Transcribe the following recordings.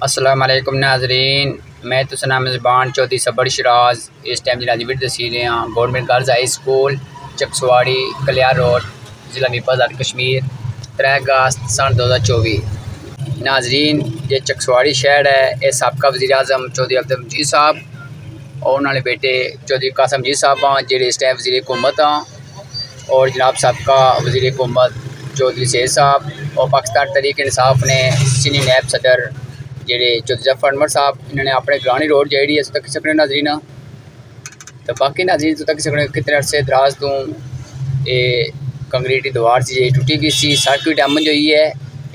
अस्सलाम वालेकुम नाजरीन, मैं तो सना मेज़बान चौधरी सबर शराज इस टाइम जनाजी विट दसी रहे हैं government girls high school Chakswari Kaliyar road ज़िला मीरपुर कश्मीर 3 अगस्त सन 2024। नाजरीन ये चकसवाड़ी शहर है, ये साबका वज़ीर आज़म चौधरी अब्दुल मजीद साहब और उन्होंने बेटे चौधरी कासम मजीद साहब हैं जेडे इस टाइम वज़ीर हुकूमत हैं, और जनाब साबका वज़ीर हुकूमत चौधरी सैयद साहब और पाकिस्तान तहरीक इंसाफ ने सीनियर नायब सदर जेडे चौधरी जफर अनवर साहब इन्होंने अपने गरानी रोड जी तक सकने नाजरीन। तो बाकी नाजरीन तो तक सकने कितने अरसे दराज तो ये कंक्रीट की दीवार से टुटी गई सी, सड़क भी डैमेज हुई है।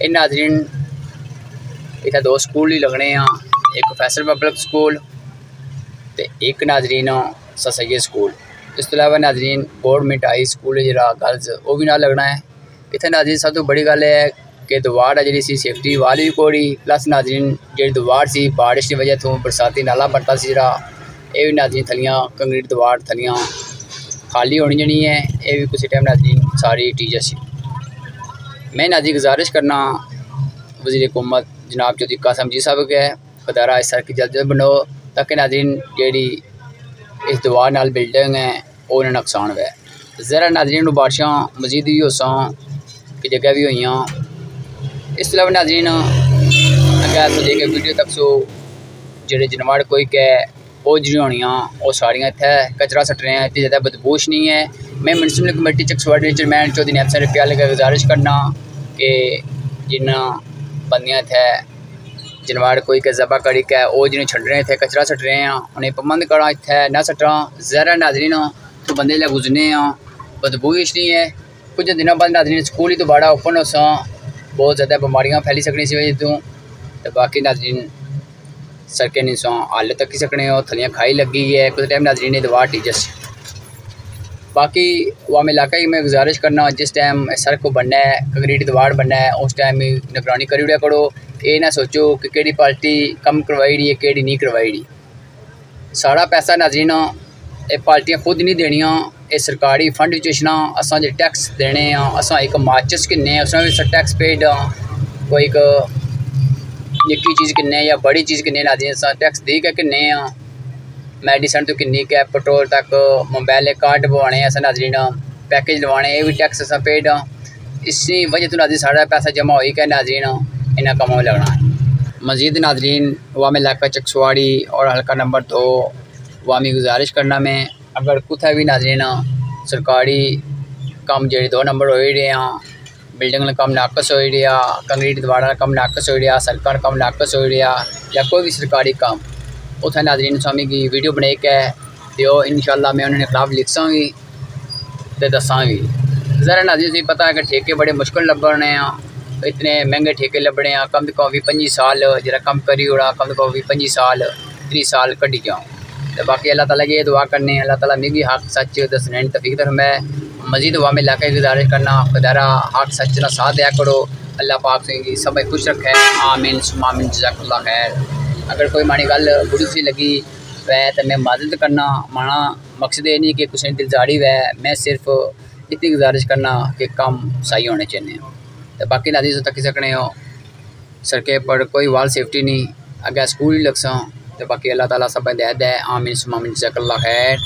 इन नाजरीन इतना 2 स्कूल ही लगने हैं, एक फैसल पब्लिक स्कूल तो एक नाजरीन सर सैयद स्कूल। इस तो अलावा नाजरीन गवर्नमेंट हाई स्कूल जरा गर्ल्स वो भी ना लगना है। इतने नाजरीन सब तो बड़ी गल है कि दीवार है जी सेफ्टी वाल भी कोड़ी, प्लस नाजरीन जी दीवार से बारिश की वजह तो बरसाती नाला बनता सी जरा ये भी नाजरीन थलियाँ कंक्रीट दीवार थलियाँ खाली होनी जनी है, ये भी कुछ टाइम नाजरीन सारी टीचर सी। मैं नाजरीन गुजारिश करना वज़ीर हुकूमत जनाब चौधरी कासम जी साहब के खुदारा इस सड़क जल्द जल्द बनो ताकि नाजरीन जी इस दीवार नाल बिल्डिंग है वो नुकसान हुआ। ज़रा नाजरीन बारिशां मजीद भी हो कि जगह भी हुई। इस अलावा नाजरीन अगर तो देखे वीडियो तक सो जेडे जनवाड़ कोई कह वो जी होनी वो सारियाँ इतने कचरा सट रहे हैं, इतनी ज़्यादा बदबूश नहीं है। मैं म्यूनसिपल कमेटी चकसवाड़ी चेयरमैन चौधरी नायब सर प्याले का गुजारिश करना कि जिन्ना बंदियाँ थे जनवाड़ कोई के जबा कड़ी के वो जिन्हें छड़ रहे थे कचरा सट रहे हैं उन्हें पाबंद करा इतने ना सटा। ज़रा नाजरीन तो बंदे ला गुजरने बदबूश नहीं है। कुछ दिनों बाद नाजरीन स्कूल ही दोबारा ओपन हो सा बहुत ज़्यादा बीमारियाँ फैली सकनी इस वजह तो बाकी नाजरीन सड़कें नहीं सौ हाल तक ही सकने हो थलियाँ खाई लगी है कुछ टाइम नाजरीन ने दीवार टीचर्स। बाकी वाम इलाका ही मैं गुजारिश करना जिस टाइम सड़क को बनना है कंक्रीट दीवार बनना है उस टाइम ही निगरानी करी उड़िया करो। ये ना सोचो कि केड़ी पार्टी कम करवाई दी है केड़ी नहीं करवाई दी। सारा पैसा नाजरीन ये पार्टियां खुद नहीं देनियां, ये सरकारी फंड विचना असा जो टैक्स देने असा एक माचिस किन्ने उसमें भी टैक्स पेड कोई एक निक्की चीज़ किन्ने या बड़ी चीज़ किन्ने नाजरीन असा टैक्स दी के किन्ने मेडिसन तो किन्नी के पेट्रोल तक मोबाइल कार्ड बनवाने अस नाजरीन पैकेज लवाने ये भी टैक्स असा पेड। इसी वजह तो नाजरीन सारा पैसा जमा हो गया नाजरीन इन्हें कमों में लगना है। मजीद नाजरीन वाम इलाका चकसवाड़ी और हल्का नंबर 2 वामी गुजारिश करना मैं अगर कुछ भी नाजरीन सरकारी काम जो 2 नंबर हो रहे हैं बिल्डिंग का कम नाकस हो रहा कंक्रीट दीवार का कम नाकस हो रहा सड़कों का कम नाकस हो रहा या कोई भी सरकारी काम उतना नाजरीन स्वामी की वीडियो बना के तो इंशाल्लाह मैं उन्होंने खिलाफ लिखसागी तो दसागी। ज़रा नाजरीन से पता है कि ठेके बड़े मुश्किल लभने हैं, इतने महंगे ठेके लभने हैं कम से कम भी 25 साल जरा कम करी उड़ा कम से कम भी 25 साल 30 साल कटी जाऊँ। तो बाकी अल्लाह ताला की दुआ करने अल्लाह ताला मेरी हक सच दसने तौफीक दे। मैं मजीद वाम इलाके की गुजारिश करना खुदारा हक सच ना साथ दिया करो। अल्लाह पाक से सब खुश रखे आमीन आमीन जज़ाकल्लाह खैर। अगर कोई माड़ी गल बुरी सी लगी वै तो मैं मदद करना माना मकसद ये नहीं कि कुछ दिलजारी वै, मैं सिर्फ इतनी गुजारिश करना कि काम सही होने चाहिए। तो बाकी नाज़रीन तक सकने हो सड़कें पर कोई वाल सेफ्टी नहीं अगर स्कूल ही लग सा। तो बाकी अल्लाह ताला सब हिदायत है आमीन आमीन जज़ाकल्लाह खैर।